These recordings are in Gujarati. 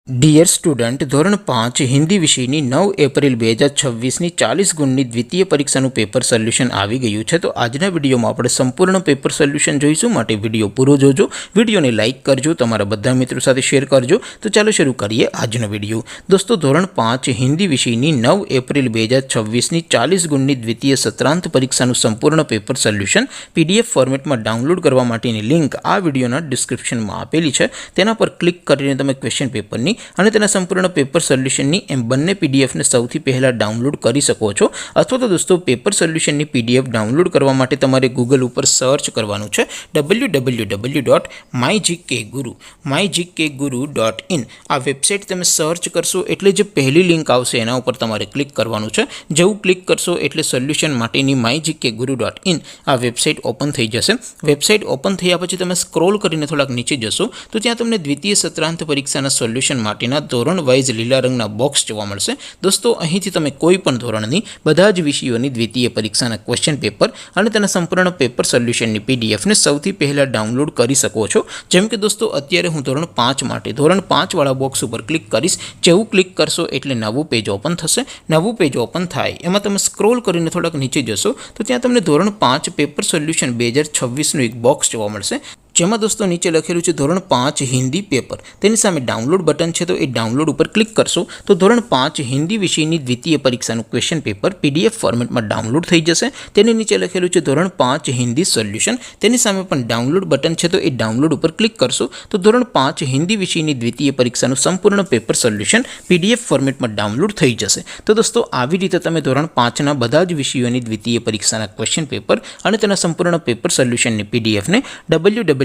डियर स्टूडेंट धोरण 5 हिंदी विषयनी 9 एप्रिल 2026 40 गुणनी द्वितीय परीक्षाનું પેપર સોલ્યુશન આવી ગયું છે। તો આજના વિડીયોમાં આપણે સંપૂર્ણ પેપર સોલ્યુશન જોઈશું, માટે વિડીયો પૂરો જોજો, વિડીયોને લાઇક કરજો, તમારા બધા મિત્રો સાથે શેર કરજો। તો ચાલો શરૂ કરીએ આજનો વિડીયો। દોસ્તો ધોરણ 5 હિન્દી વિષયની 9 એપ્રિલ 2026 40 ગુણની દ્વિતીય સત્રાંત પરીક્ષાનું સંપૂર્ણ પેપર સોલ્યુશન પીડીએફ ફોર્મેટમાં ડાઉનલોડ કરવા માટેની લિંક આ વિડીયોના ડિસ્ક્રિપ્શનમાં આપેલી છે। તેના પર ક્લિક કરીને તમે ક્વેશ્ચન પેપરની અને તેના સંપૂર્ણ પેપર સોલ્યુશનની એમ બંને પીડીએફને સૌથી પહેલા ડાઉનલોડ કરી શકો છો। અથવા તો દોસ્તો પેપર સોલ્યુશનની પીડીએફ ડાઉનલોડ કરવા માટે તમારે ગૂગલ ઉપર સર્ચ કરવાનું છે www.mygkguru.in। આ વેબસાઇટ તમે સર્ચ કરશો એટલે જે પહેલી લિંક આવશે એના ઉપર તમારે ક્લિક કરવાનું છે। જેવું ક્લિક કરશો એટલે સોલ્યુશન માટેની mygkguru.in આ વેબસાઇટ ઓપન થઈ જશે। વેબસાઇટ ઓપન થયા પછી તમે સ્ક્રોલ કરીને થોડાક નીચે જશો તો ત્યાં તમને દ્વિતીય સત્રાંત પરીક્ષાના સોલ્યુશન માટેના ધોરણ વાઇઝ લીલા રંગના બોક્સ જોવા મળશે। દોસ્તો અહીંથી તમે કોઈ પણ ધોરણની બધા જ વિષયોની દ્વિતીય પરીક્ષાના ક્વેશ્ચન પેપર અને તેના સંપૂર્ણ પેપર સોલ્યુશનની પીડીએફને સૌથી પહેલા ડાઉનલોડ કરી શકો છો। જેમ કે દોસ્તો અત્યારે હું ધોરણ 5 માટે ધોરણ 5 વાળા બોક્સ ઉપર ક્લિક કરીશ। જેવું ક્લિક કરશો એટલે નવું પેજ ઓપન થશે। નવું પેજ ઓપન થાય એમાં તમે સ્ક્રોલ કરીને થોડાક નીચે જશો તો ત્યાં તમને ધોરણ 5 પેપર સોલ્યુશન 2026નું એક બોક્સ જોવા મળશે, જેમાં દોસ્તો નીચે લખેલું છે ધોરણ 5 હિન્દી પેપર। તેની સામે ડાઉનલોડ બટન છે, તો એ ડાઉનલોડ ઉપર ક્લિક કરશો તો ધોરણ 5 હિન્દી વિષયની દ્વિતીય પરીક્ષાનું ક્વેશ્ચન પેપર પીડીએફ ફોર્મેટમાં ડાઉનલોડ થઈ જશે। તેની નીચે લખેલું છે ધોરણ 5 હિન્દી સોલ્યુશન। તેની સામે પણ ડાઉનલોડ બટન છે, તો એ ડાઉનલોડ ઉપર ક્લિક કરશો તો ધોરણ 5 હિન્દી વિષયની દ્વિતીય પરીક્ષાનું સંપૂર્ણ પેપર સોલ્યુશન પીડીએફ ફોર્મેટમાં ડાઉનલોડ થઈ જશે। તો દોસ્તો આવી રીતે તમે ધોરણ 5ના બધા જ વિષયોની દ્વિતીય પરીક્ષાના ક્વેશ્ચન પેપર અને તેના સંપૂર્ણ પેપર સોલ્યુશનની પીડીએફને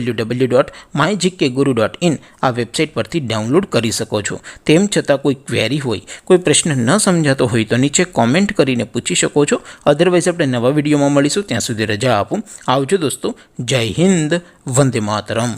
www.mygkguru.in આ વેબસાઇટ પરથી ડાઉનલોડ કરી શકો છો। તેમ છતાં કોઈ ક્વેરી હોય, કોઈ પ્રશ્ન ન સમજાતો હોય તો નીચે કોમેન્ટ કરીને પૂછી શકો છો। અધરવાઇઝ આપણે નવા વિડીયોમાં મળીશું, ત્યાં સુધી રજા આપો। આવજો દોસ્તો, જય હિન્દ, વંદે માતરમ।